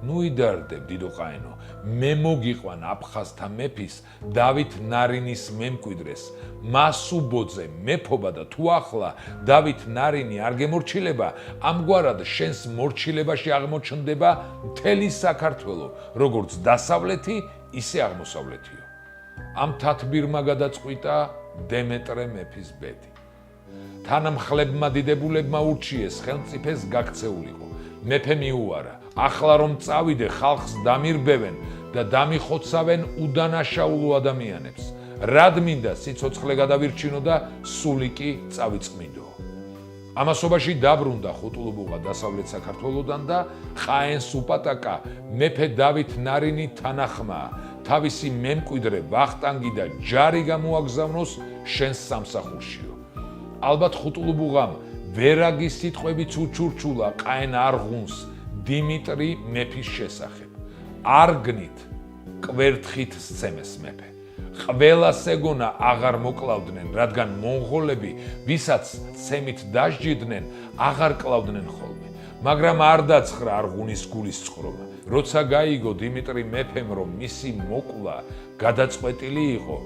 ნუიდარდებ დიდო ყაენო, მე მოგიყვან აფხაზთა მეფის დავით ნარინის მემკვიდრეს, მას უბოძე მეფობა და თუ ახლა დავით ნარინი არ გემორჩილება, ამგვარად შენს მორჩილებაში აღმოჩნდება მთელი საქართველო, როგორც დასავლეთი, ისე აღმოსავლეთიო. ამ თათბირმა გადაწყვიტა დემეტრე მეფის ბედი. თანამხლებმა დიდებულებმა ურჩიეს ხელმწიფეს გაქცეულიყო. მეფე მიუარა, ახლა რომ წავიდე ხალხს დამირბევენ და დამიხოცავენ უდანაშაულო ადამიანებს. რად მინდა სიცოცხლე გადავირჩინო და სული კი წავიწყმინდო. ამასობაში დაბრუნდა ხუტულუბუღა დასავლეთ საქართველოდან და ყაენს უპატაკა მეფე დავით ნარინი თანახმა, თავისი მემკვიდრე ვახტანგი და ჯარი გამოაგზავნოს შენს სამსახურშიო. ალბათ ხუტულუბუღამ ვერაგის სიტყვებიც უჩურჩულა ყაენ არღუნს დიმიტრი მეფის შესახებ. არგნით კვერთხით სცემეს მეფე. ყველას ეგონა აღარ მოკლავდნენ, რადგან მონღოლები, ვისაც სცემით დასჯიდნენ, აღარ კლავდნენ ხოლმე. მაგრამ არ დაცხრა არღუნის გულის წყრობა. როცა გაიგო დიმიტრი მეფემ, რომ მისი მოკლა გადაწყვეტილი იყო,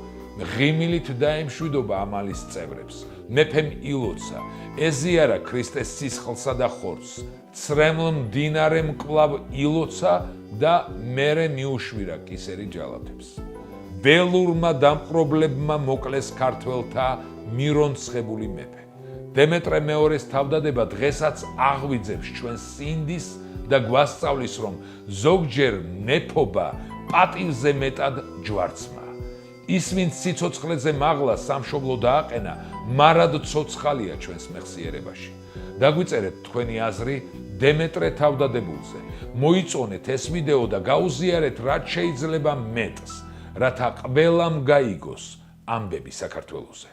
ღიმილით დაემშვიდობა ამალის წევრებს. მეფემ ილოცა, ეზიარა ქრისტეს სისხლსა და ხორცს, ცრემლ მდინარე მკლავ ილოცა და მერე მიუშვირა კისერი ჯალათებს. ველურმა დამპყრობლებმა მოკლეს ქართველთა მირონცხებული მეფე. დემეტრე მეორეს თავდადება დღესაც აღვიძებს ჩვენს სინდის და გვასწავლის, რომ ზოგჯერ მეფობა პატივზე მეტად ჯვარცმა. ის, ვინც სიცოცხლეზე მაღლა სამშობლო დააყენა, მარად ცოცხალია ჩვენს მეხსიერებაში. დაგვიწერეთ თქვენი აზრი დემეტრე თავდადებულზე. მოიწონეთ ეს ვიდეო და გაუზიარეთ რაც შეიძლება მეტს, რათა ყველამ გაიგოს ამბები საქართველოზე.